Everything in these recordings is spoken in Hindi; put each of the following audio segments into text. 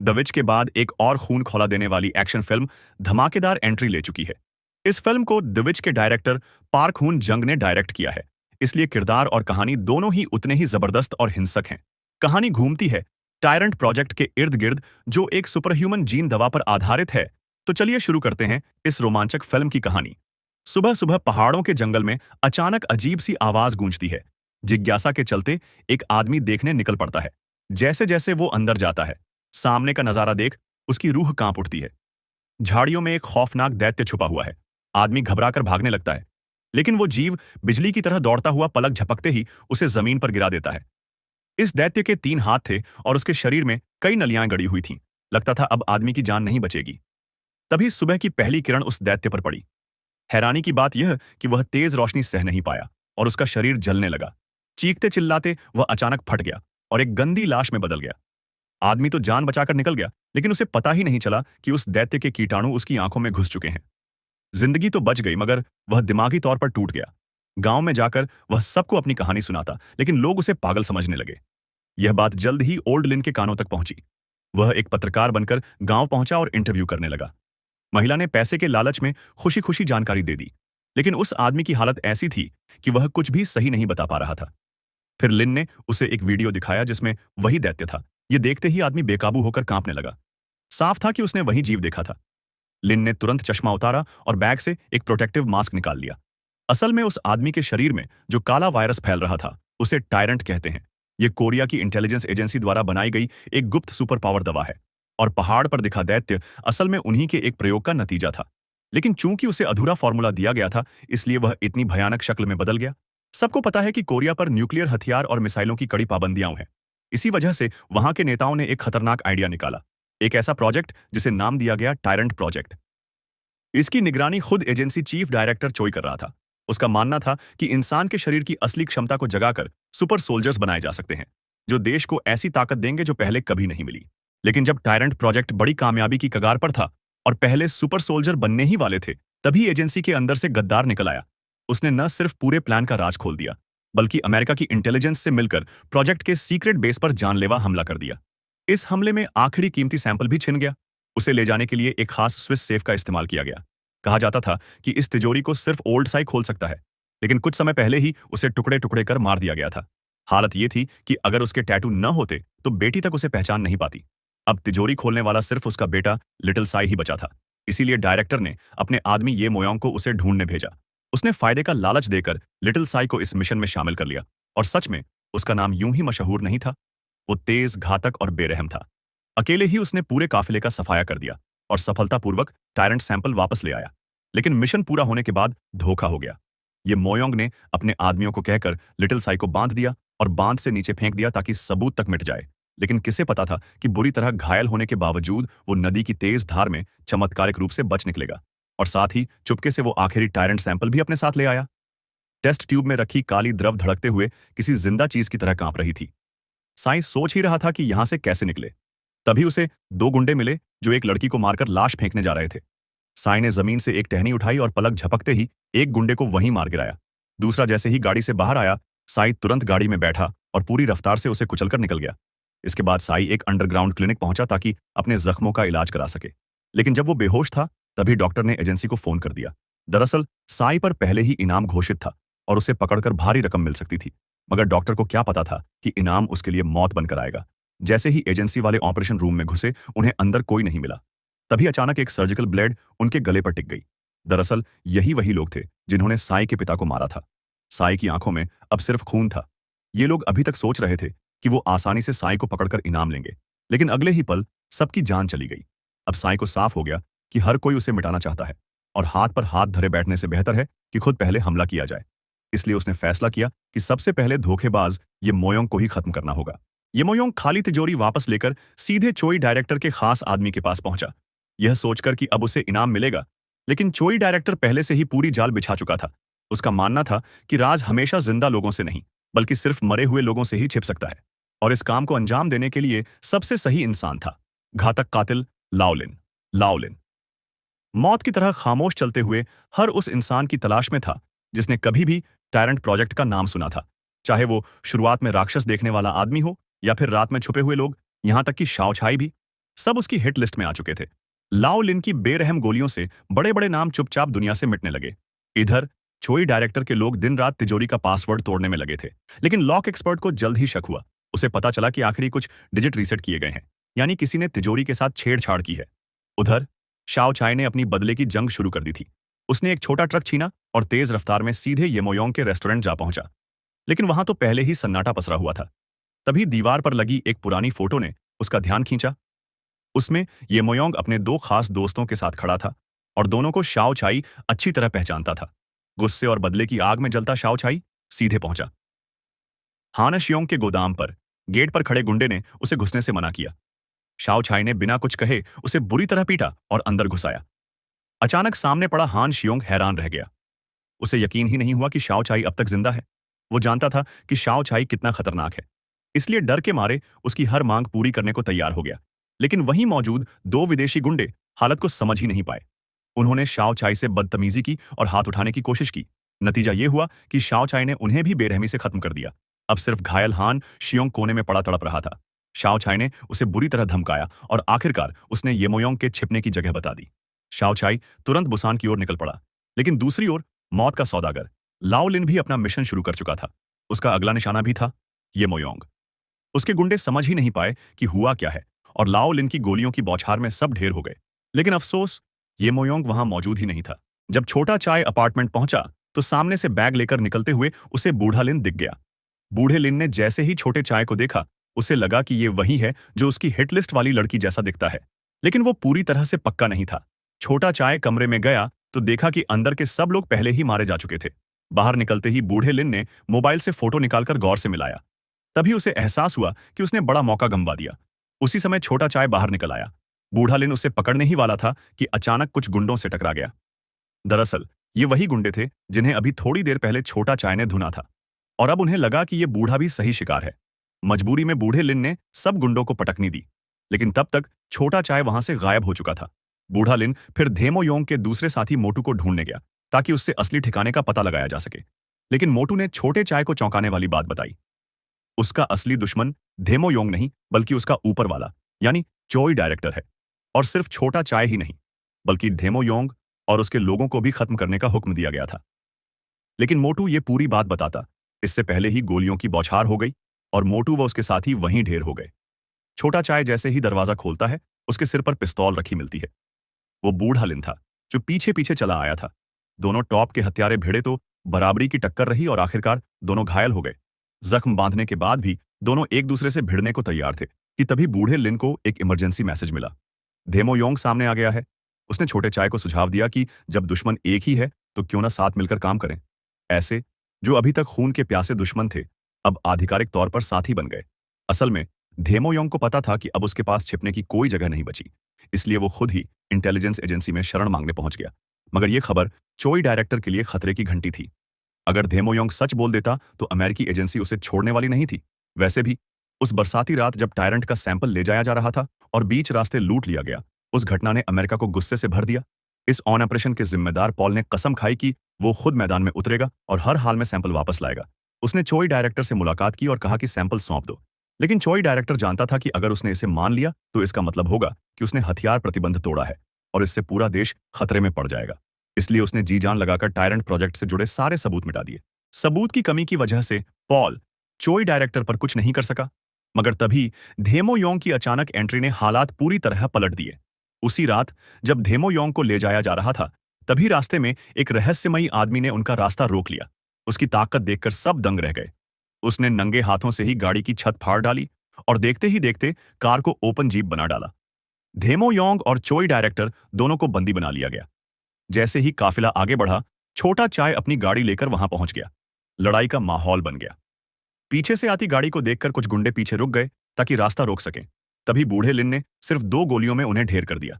द विच के बाद एक और खून खौला देने वाली एक्शन फिल्म धमाकेदार एंट्री ले चुकी है। इस फिल्म को द विच के डायरेक्टर पार्क हुन जंग ने डायरेक्ट किया है, इसलिए किरदार और कहानी दोनों ही उतने ही जबरदस्त और हिंसक हैं। कहानी घूमती है टायरेंट प्रोजेक्ट के इर्द गिर्द, जो एक सुपरह्यूमन जीन दवा पर आधारित है। तो चलिए शुरू करते हैं इस रोमांचक फिल्म की कहानी। सुबह सुबह पहाड़ों के जंगल में अचानक अजीब सी आवाज गूंजती है। जिज्ञासा के चलते एक आदमी देखने निकल पड़ता है। जैसे जैसे वो अंदर जाता है, सामने का नजारा देख उसकी रूह कांप उठती है। झाड़ियों में एक खौफनाक दैत्य छुपा हुआ है। आदमी घबराकर भागने लगता है, लेकिन वो जीव बिजली की तरह दौड़ता हुआ पलक झपकते ही उसे जमीन पर गिरा देता है। इस दैत्य के 3 हाथ थे और उसके शरीर में कई नलियां गड़ी हुई थीं। लगता था अब आदमी की जान नहीं बचेगी। तभी सुबह की पहली किरण उस दैत्य पर पड़ी। हैरानी की बात यह कि वह तेज रोशनी सह नहीं पाया और उसका शरीर जलने लगा। चीखते चिल्लाते वह अचानक फट गया और एक गंदी लाश में बदल गया। आदमी तो जान बचाकर निकल गया, लेकिन उसे पता ही नहीं चला कि उस दैत्य के कीटाणु उसकी आंखों में घुस चुके हैं। जिंदगी तो बच गई, मगर वह दिमागी तौर पर टूट गया। गांव में जाकर वह सबको अपनी कहानी सुनाता, लेकिन लोग उसे पागल समझने लगे। यह बात जल्द ही ओल्ड लिन के कानों तक पहुंची। वह एक पत्रकार बनकर गांव पहुंचा और इंटरव्यू करने लगा। महिला ने पैसे के लालच में खुशी खुशी जानकारी दे दी, लेकिन उस आदमी की हालत ऐसी थी कि वह कुछ भी सही नहीं बता पा रहा था। फिर लिन ने उसे एक वीडियो दिखाया जिसमें वही दैत्य था। यह देखते ही आदमी बेकाबू होकर कांपने लगा। साफ था कि उसने वही जीव देखा था। लिन ने तुरंत चश्मा उतारा और बैग से एक प्रोटेक्टिव मास्क निकाल लिया। असल में उस आदमी के शरीर में जो काला वायरस फैल रहा था, उसे टायरेंट कहते हैं। यह कोरिया की इंटेलिजेंस एजेंसी द्वारा बनाई गई एक गुप्त सुपर पावर दवा है, और पहाड़ पर दिखा दैत्य असल में उन्हीं के एक प्रयोग का नतीजा था। लेकिन चूंकि उसे अधूरा फॉर्मूला दिया गया था, इसलिए वह इतनी भयानक शक्ल में बदल गया। सबको पता है कि कोरिया पर न्यूक्लियर हथियार और मिसाइलों की कड़ी पाबंदियां हैं। इसी वजह से वहां के नेताओं ने एक खतरनाक आइडिया निकाला, एक ऐसा प्रोजेक्ट जिसे नाम दिया गया टायरेंट प्रोजेक्ट। इसकी निगरानी खुद एजेंसी चीफ डायरेक्टर चोई कर रहा था। उसका मानना था कि इंसान के शरीर की असली क्षमता को जगाकर सुपर सोल्जर्स बनाए जा सकते हैं, जो देश को ऐसी ताकत देंगे जो पहले कभी नहीं मिली। लेकिन जब टायरेंट प्रोजेक्ट बड़ी कामयाबी की कगार पर था और पहले सुपर सोल्जर बनने ही वाले थे, तभी एजेंसी के अंदर से गद्दार निकल आया। उसने न सिर्फ पूरे प्लान का राज खोल दिया, बल्कि अमेरिका की इंटेलिजेंस से मिलकर प्रोजेक्ट के सीक्रेट बेस पर जानलेवा हमला कर दिया। इस हमले में आखिरी कीमती सैंपल भी छिन गया। उसे ले जाने के लिए एक खास स्विस सेफ का इस्तेमाल किया गया। कहा जाता था कि इस तिजोरी को सिर्फ ओल्ड साई खोल सकता है, लेकिन कुछ समय पहले ही उसे टुकड़े टुकड़े कर मार दिया गया था। हालत ये थी कि अगर उसके टैटू न होते तो बेटी तक उसे पहचान नहीं पाती। अब तिजोरी खोलने वाला सिर्फ उसका बेटा लिटिल साई ही बचा था। इसीलिए डायरेक्टर ने अपने आदमी ये मोयोंग को उसे ढूंढने भेजा। उसने फायदे का लालच देकर लिटिल साई को इस मिशन में शामिल कर लिया, और सच में उसका नाम यूं ही मशहूर नहीं था। वो तेज, घातक और बेरहम था। अकेले ही उसने पूरे काफिले का सफाया कर दिया और सफलतापूर्वक टायरेंट सैंपल वापस ले आया। लेकिन मिशन पूरा होने के बाद धोखा हो गया। ये मोयोंग ने अपने आदमियों को कहकर लिटिल साई को बांध दिया और बांध से नीचे फेंक दिया ताकि सबूत तक मिट जाए। लेकिन किसे पता था कि बुरी तरह घायल होने के बावजूद वो नदी की तेज धार में चमत्कारिक रूप से बच निकलेगा, और साथ ही चुपके से वो आखिरी टायरेंट सैंपल भी अपने साथ ले आया। टेस्ट ट्यूब में रखी काली द्रव धड़कते हुए किसी जिंदा चीज की तरह कांप रही थी। साई सोच ही रहा था कि यहां से कैसे निकले। तभी उसे 2 गुंडे मिले जो एक लड़की को मारकर लाश फेंकने जा रहे थे। साई ने जमीन से एक टहनी उठाई और पलक झपकते ही एक गुंडे को वहीं मार गिराया। दूसरा जैसे ही गाड़ी से बाहर आया, साई तुरंत गाड़ी में बैठा और पूरी रफ्तार से उसे कुचलकर निकल गया। इसके बाद साई एक अंडरग्राउंड क्लिनिक पहुंचा ताकि अपने जख्मों का इलाज करा सके। लेकिन जब वो बेहोश था, तभी डॉक्टर ने एजेंसी को फोन कर दिया। दरअसल साई पर पहले ही इनाम घोषित था और उसे पकड़कर भारी रकम मिल सकती थी, मगर डॉक्टर को क्या पता था कि इनाम उसके लिए मौत बनकर आएगा। जैसे ही एजेंसी वाले ऑपरेशन रूम में घुसे, उन्हें अंदर कोई नहीं मिला। तभी अचानक एक सर्जिकल ब्लेड उनके गले पर टिक गई। दरअसल यही वही लोग थे जिन्होंने साई के पिता को मारा था। साई की आंखों में अब सिर्फ खून था। ये लोग अभी तक सोच रहे थे कि वो आसानी से साई को पकड़कर इनाम लेंगे, लेकिन अगले ही पल सबकी जान चली गई। अब साई को साफ हो गया कि हर कोई उसे मिटाना चाहता है, और हाथ पर हाथ धरे बैठने से बेहतर है कि खुद पहले हमला किया जाए। इसलिए उसने फैसला किया कि सबसे पहले धोखेबाज ये मोयोंग को ही खत्म करना होगा। ये मोयोंग खाली तिजोरी वापस लेकर सीधे चोई डायरेक्टर के खास आदमी के पास पहुंचा, यह सोचकर कि अब उसे इनाम मिलेगा। लेकिन चोई डायरेक्टर पहले से ही पूरी जाल बिछा चुका था। उसका मानना था कि राज हमेशा जिंदा लोगों से नहीं, बल्कि सिर्फ मरे हुए लोगों से ही छिप सकता है, और इस काम को अंजाम देने के लिए सबसे सही इंसान था घातक कातिल लाओलिन। लाओलिन मौत की तरह खामोश चलते हुए हर उस इंसान की तलाश में था जिसने कभी भी टायरेंट प्रोजेक्ट का नाम सुना था, चाहे वो शुरुआत में राक्षस देखने वाला आदमी हो या फिर रात में छुपे हुए लोग, यहां तक कि शाओछाई भी। सब उसकी हिट लिस्ट में आ चुके थे। लाओ लिन की बेरहम गोलियों से बड़े बड़े नाम चुपचाप दुनिया से मिटने लगे। इधर चोई डायरेक्टर के लोग दिन रात तिजोरी का पासवर्ड तोड़ने में लगे थे। लेकिन लॉक एक्सपर्ट को जल्द ही शक हुआ। उसे पता चला कि आखिरी कुछ डिजिट रीसेट किए गए हैं, यानी किसी ने तिजोरी के साथ छेड़छाड़ की है। उधर शाओ चाय ने अपनी बदले की जंग शुरू कर दी थी। उसने एक छोटा ट्रक छीना और तेज रफ्तार में सीधे येमोयोंग के रेस्टोरेंट जा पहुंचा। लेकिन वहां तो पहले ही सन्नाटा पसरा हुआ था। तभी दीवार पर लगी एक पुरानी फोटो ने उसका ध्यान खींचा। उसमें येमोयोंग अपने दो खास दोस्तों के साथ खड़ा था और दोनों को शाओ चाई अच्छी तरह पहचानता था। गुस्से और बदले की आग में जलता शाओ चाई सीधे पहुंचा। हानाशियोंग के गोदाम पर गेट पर खड़े गुंडे ने उसे घुसने से मना किया। शाओ चाई ने बिना कुछ कहे उसे बुरी तरह पीटा और अंदर घुसाया। अचानक सामने पड़ा हान शियोंग हैरान रह गया। उसे यकीन ही नहीं हुआ कि शाओ चाई अब तक जिंदा है। वो जानता था कि शाओ चाई कितना खतरनाक है, इसलिए डर के मारे उसकी हर मांग पूरी करने को तैयार हो गया। लेकिन वहीं मौजूद दो विदेशी गुंडे हालत को समझ ही नहीं पाए। उन्होंने शाओ चाई से बदतमीजी की और हाथ उठाने की कोशिश की। नतीजा ये हुआ कि शाओ चाई ने उन्हें भी बेरहमी से खत्म कर दिया। अब सिर्फ घायल हान शियोंग कोने में पड़ा तड़प रहा था। शाओ चाई ने उसे बुरी तरह धमकाया और आखिरकार उसने येमोयोंग के छिपने की जगह बता दी। शाओ चाई तुरंत बुसान की ओर निकल पड़ा। लेकिन दूसरी ओर मौत का सौदागर लाओ लिन भी अपना मिशन शुरू कर चुका था। उसका अगला निशाना भी था येमोयोंग। उसके गुंडे समझ ही नहीं पाए कि हुआ क्या है और लाओ लिन की गोलियों की बौछार में सब ढेर हो गए। लेकिन अफसोस, येमोयोंग वहां मौजूद ही नहीं था। जब छोटा चाय अपार्टमेंट पहुंचा तो सामने से बैग लेकर निकलते हुए उसे बूढ़ा लिन दिख गया। बूढ़े लिन ने जैसे ही छोटे चाय को देखा, उसे लगा कि ये वही है जो उसकी हिट लिस्ट वाली लड़की जैसा दिखता है। लेकिन वो पूरी तरह से पक्का नहीं था। छोटा चाय कमरे में गया तो देखा कि अंदर के सब लोग पहले ही मारे जा चुके थे। बाहर निकलते ही बूढ़े लिन ने मोबाइल से फोटो निकालकर गौर से मिलाया। तभी उसे एहसास हुआ कि उसने बड़ा मौका गंवा दिया। उसी समय छोटा चाय बाहर निकल आया। बूढ़ा लिन उसे पकड़ने ही वाला था कि अचानक कुछ गुंडों से टकरा गया। दरअसल ये वही गुंडे थे जिन्हें अभी थोड़ी देर पहले छोटा चाय ने धुना था, और अब उन्हें लगा कि ये बूढ़ा भी सही शिकार है। मजबूरी में बूढ़े लिन ने सब गुंडों को पटकनी दी। लेकिन तब तक छोटा चाय वहां से गायब हो चुका था। बूढ़ा लिन फिर धेमोयोंग के दूसरे साथी मोटू को ढूंढने गया ताकि उससे असली ठिकाने का पता लगाया जा सके। लेकिन मोटू ने छोटे चाय को चौंकाने वाली बात बताई। उसका असली दुश्मन धेमोयोंग नहीं बल्कि उसका ऊपर वाला यानी चोई डायरेक्टर है। और सिर्फ छोटा चाय ही नहीं, बल्कि धेमोयोंग और उसके लोगों को भी खत्म करने का हुक्म दिया गया था। लेकिन मोटू ये पूरी बात बताता इससे पहले ही गोलियों की बौछार हो गई और मोटू व उसके साथी वहीं ढेर हो गए। छोटा चाय जैसे ही दरवाजा खोलता है, उसके सिर पर पिस्तौल रखी मिलती है। वो बूढ़ा लिन था जो पीछे पीछे चला आया था। दोनों टॉप के हत्यारे भिड़े तो बराबरी की टक्कर रही और आखिरकार दोनों घायल हो गए। जख्म बांधने के बाद भी दोनों एक दूसरे से भिड़ने को तैयार थे कि तभी बूढ़े लिन को एक इमरजेंसी मैसेज मिला। धेमोयोंग सामने आ गया है। उसने छोटे चाय को सुझाव दिया कि जब दुश्मन एक ही है तो क्यों ना साथ मिलकर काम करें। ऐसे जो अभी तक खून के प्यासे दुश्मन थे, अब आधिकारिक तौर पर साथी बन गए। असल में धेमोयोंग को पता था कि अब उसके पास छिपने की कोई जगह नहीं बची, इसलिए वो खुद ही इंटेलिजेंस एजेंसी में शरण मांगने पहुंच गया। मगर यह खबर चोई डायरेक्टर के लिए खतरे की घंटी थी। अगर धेमोयोंग सच बोल देता तो अमेरिकी एजेंसी उसे छोड़ने वाली नहीं थी। वैसे भी उस बरसाती रात जब टायरेंट का सैंपल ले जाया जा रहा था और बीच रास्ते लूट लिया गया, उस घटना ने अमेरिका को गुस्से से भर दिया। इस ऑन ऑपरेशन के जिम्मेदार पॉल ने कसम खाई कि वो खुद मैदान में उतरेगा और हर हाल में सैंपल वापस लाएगा। उसने चोई डायरेक्टर से मुलाकात की और कहा कि सैंपल सौंप दो। लेकिन चोई डायरेक्टर जानता था कि अगर उसने इसे मान लिया तो इसका मतलब होगा कि उसने हथियार प्रतिबंध तोड़ा है और इससे पूरा देश खतरे में पड़ जाएगा। इसलिए उसने जी जान लगाकर टायरेंट प्रोजेक्ट से जुड़े सारे सबूत मिटा दिए। सबूत की कमी की वजह से पॉल चोई डायरेक्टर पर कुछ नहीं कर सका। मगर तभी धेमोयोंग की अचानक एंट्री ने हालात पूरी तरह पलट दिए। उसी रात जब धेमोयोंग को ले जाया जा रहा था, तभी रास्ते में एक रहस्यमयी आदमी ने उनका रास्ता रोक लिया। उसकी ताकत देखकर सब दंग रह गए। उसने नंगे हाथों से ही गाड़ी की छत फाड़ डाली और देखते ही देखते कार को ओपन जीप बना डाला। धेमोयोंग और चोई डायरेक्टर दोनों को बंदी बना लिया गया। जैसे ही काफिला आगे बढ़ा, छोटा चाय अपनी गाड़ी लेकर वहां पहुंच गया। लड़ाई का माहौल बन गया। पीछे से आती गाड़ी को देखकर कुछ गुंडे पीछे रुक गए ताकि रास्ता रोक सकें। तभी बूढ़े लिन ने सिर्फ 2 गोलियों में उन्हें ढेर कर दिया।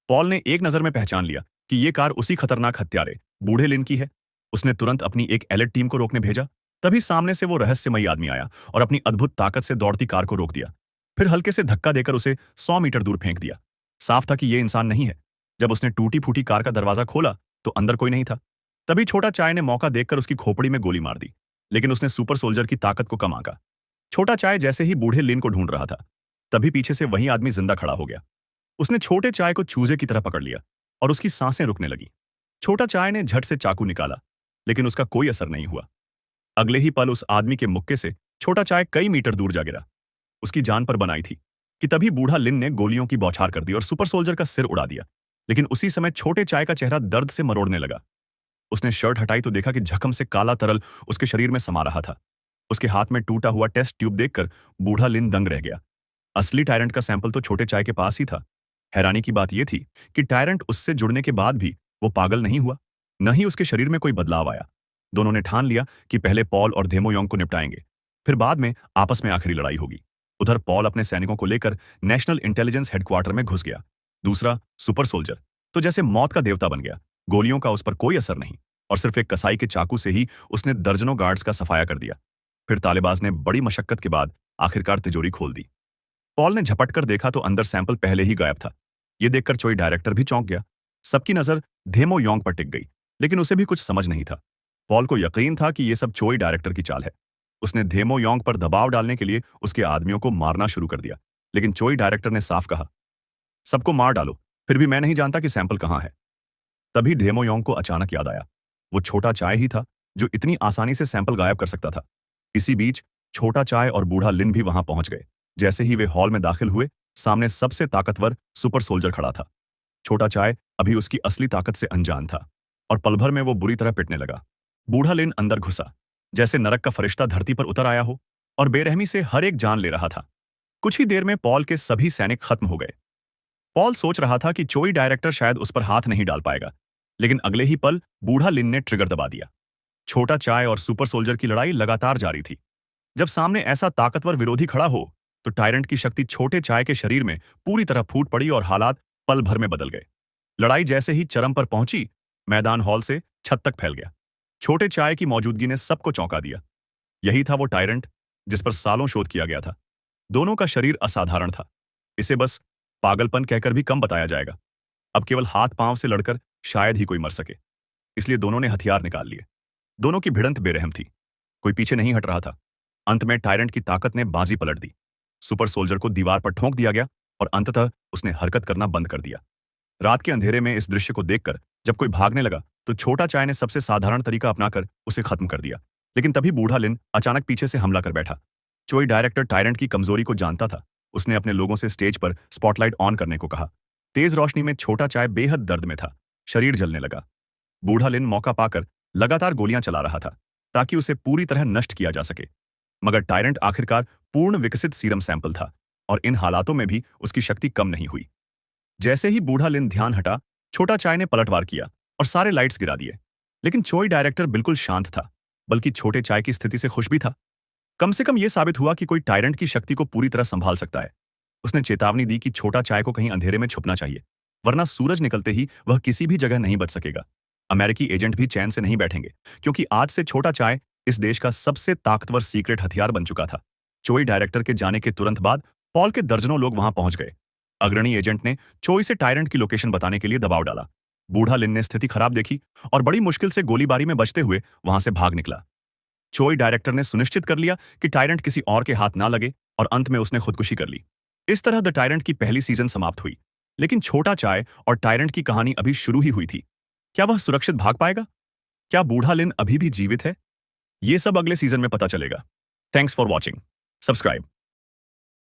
पॉल ने एक नजर में पहचान लिया कि ये कार उसी खतरनाक हत्यारे बूढ़े लिन की है। उसने तुरंत अपनी एक एलिट टीम को रोकने भेजा। तभी सामने से वो रहस्यमयी आदमी आया और अपनी अद्भुत ताकत से दौड़ती कार को रोक दिया। फिर हल्के से धक्का देकर उसे 100 मीटर दूर फेंक दिया। साफ था कि ये इंसान नहीं है। जब उसने टूटी फूटी कार का दरवाजा खोला तो अंदर कोई नहीं था। तभी छोटा चाय ने मौका देखकर उसकी खोपड़ी में गोली मार दी। लेकिन उसने सुपर सोल्जर की ताकत को कम आंका। छोटा चाय जैसे ही बूढ़े लिन को ढूंढ रहा था, तभी पीछे से वही आदमी जिंदा खड़ा हो गया। उसने छोटे चाय को चूजे की तरह पकड़ लिया और उसकी सांसें रुकने लगी। छोटा चाय ने झट से चाकू निकाला, लेकिन उसका कोई असर नहीं हुआ। अगले ही पल उस आदमी के मुक्के से छोटा चाय कई मीटर दूर जा गिरा। उसकी जान पर बनाई थी कि तभी बूढ़ा लिन ने गोलियों की बौछार कर दी और सुपर सोल्जर का सिर उड़ा दिया। लेकिन उसी समय छोटे चाय का चेहरा दर्द से मरोड़ने लगा। उसने शर्ट हटाई तो देखा कि जख्म से काला तरल उसके शरीर में समा रहा था। उसके हाथ में टूटा हुआ टेस्ट ट्यूब देखकर बूढ़ा लिन दंग रह गया। असली टायरेंट का सैंपल तो छोटे चाय के पास ही था। हैरानी की बात यह थी कि टायरेंट उससे जुड़ने के बाद भी वो पागल नहीं हुआ, न ही उसके शरीर में कोई बदलाव आया। दोनों ने ठान लिया कि पहले पॉल और धेमोयोंग को निपटाएंगे, फिर बाद में आपस में आखिरी लड़ाई होगी। उधर पॉल अपने सैनिकों को लेकर नेशनल इंटेलिजेंस हेडक्वार्टर में घुस गया। दूसरा सुपर सोल्जर तो जैसे मौत का देवता बन गया। गोलियों का उस पर कोई असर नहीं और सिर्फ एक कसाई के चाकू से ही उसने दर्जनों गार्ड्स का सफाया कर दिया। फिर तालेबाज ने बड़ी मशक्कत के बाद आखिरकार तिजोरी खोल दी। पॉल ने झपट कर देखा तो अंदर सैंपल पहले ही गायब था। यह देखकर चोई डायरेक्टर भी चौंक गया। सबकी नजर धेमो योंग पर टिक गई, लेकिन उसे भी कुछ समझ नहीं था। पॉल को यकीन था कि यह सब चोई डायरेक्टर की चाल है। उसने धेमो योंग पर दबाव डालने के लिए उसके आदमियों को मारना शुरू कर दिया, लेकिन चोई डायरेक्टर ने साफ कहा, सबको मार डालो, फिर भी मैं नहीं जानता कि सैंपल कहां है। तभी धेमो योंग को अचानक याद आया, वो छोटा चाय ही था जो इतनी आसानी से सैंपल गायब कर सकता था। इसी बीच छोटा चाय और बूढ़ा लिन भी वहां पहुंच गए। जैसे ही वे हॉल में दाखिल हुए, सामने सबसे ताकतवर सुपर सोल्जर खड़ा था। छोटा चाय अभी उसकी असली ताकत से अनजान था और पल भर में वो बुरी तरह पिटने लगा। बूढ़ा लिन अंदर घुसा, जैसे नरक का फरिश्ता धरती पर उतर आया हो, और बेरहमी से हर एक जान ले रहा था। कुछ ही देर में पॉल के सभी सैनिक खत्म हो गए। पॉल सोच रहा था कि चोई डायरेक्टर शायद उस पर हाथ नहीं डाल पाएगा, लेकिन अगले ही पल बूढ़ा लिन ने ट्रिगर दबा दिया। छोटा चाय और सुपर सोल्जर की लड़ाई लगातार जारी थी। जब सामने ऐसा ताकतवर विरोधी खड़ा हो, तो टायरेंट की शक्ति छोटे चाय के शरीर में पूरी तरह फूट पड़ी और हालात पल भर में बदल गए। लड़ाई जैसे ही चरम पर पहुंची, मैदान हॉल से छत तक फैल गया। छोटे चाय की मौजूदगी ने सबको चौंका दिया। यही था वो टायरेंट जिस पर सालों शोध किया गया था। दोनों का शरीर असाधारण था। इसे बस पागलपन कहकर भी कम बताया जाएगा। अब केवल हाथ पांव से लड़कर शायद ही कोई मर सके, इसलिए दोनों ने हथियार निकाल लिए। दोनों की भिड़ंत बेरहम थी, कोई पीछे नहीं हट रहा था। अंत में टायरेंट की ताकत ने बाजी पलट दी। सुपर सोल्जर को दीवार पर ठोंक दिया गया और अंततः उसने हरकत करना बंद कर दिया। रात के अंधेरे में इस दृश्य को देखकर जब कोई भागने लगा, तो छोटा चाय ने सबसे साधारण तरीका अपनाकर उसे खत्म कर दिया। लेकिन तभी बूढ़ा लिन अचानक पीछे से हमला कर बैठा। चोई डायरेक्टर टायरेंट की कमजोरी को जानता था। उसने अपने लोगों से स्टेज पर स्पॉटलाइट ऑन करने को कहा। तेज रोशनी में छोटा चाय बेहद दर्द में था, शरीर जलने लगा। बूढ़ा लिन मौका पाकर लगातार गोलियां चला रहा था ताकि उसे पूरी तरह नष्ट किया जा सके। मगर टायरेंट आखिरकार पूर्ण विकसित सीरम सैंपल था और इन हालातों में भी उसकी शक्ति कम नहीं हुई। जैसे ही बूढ़ा लिन ध्यान हटा, छोटा चाय ने पलटवार किया और सारे लाइट्स गिरा दिए। लेकिन चोई डायरेक्टर बिल्कुल शांत था, बल्कि छोटे चाय की स्थिति से खुश भी था। कम से कम यह साबित हुआ कि कोई टायरेंट की शक्ति को पूरी तरह संभाल सकता है। उसने चेतावनी दी कि छोटा चाय को कहीं अंधेरे में छुपना चाहिए, वरना सूरज निकलते ही वह किसी भी जगह नहीं बच सकेगा। अमेरिकी एजेंट भी चैन से नहीं बैठेंगे, क्योंकि आज से छोटा चाय इस देश का सबसे ताकतवर सीक्रेट हथियार बन चुका था। चोई डायरेक्टर के जाने के तुरंत बाद पॉल के दर्जनों लोग वहां पहुंच गए। अग्रणी एजेंट ने चोई से टायरेंट की लोकेशन बताने के लिए दबाव डाला। बूढ़ा लिन ने स्थिति खराब देखी और बड़ी मुश्किल से गोलीबारी में बचते हुए वहां से भाग निकला। चोई डायरेक्टर ने सुनिश्चित कर लिया कि टायरेंट किसी और के हाथ ना लगे और अंत में उसने खुदकुशी कर ली। इस तरह द टायरेंट की पहली सीजन समाप्त हुई। लेकिन छोटा चाय और टायरेंट की कहानी अभी शुरू ही हुई थी। क्या वह सुरक्षित भाग पाएगा? क्या बूढ़ा लिन अभी भी जीवित है? ये सब अगले सीजन में पता चलेगा। Thanks for watching. सब्सक्राइब।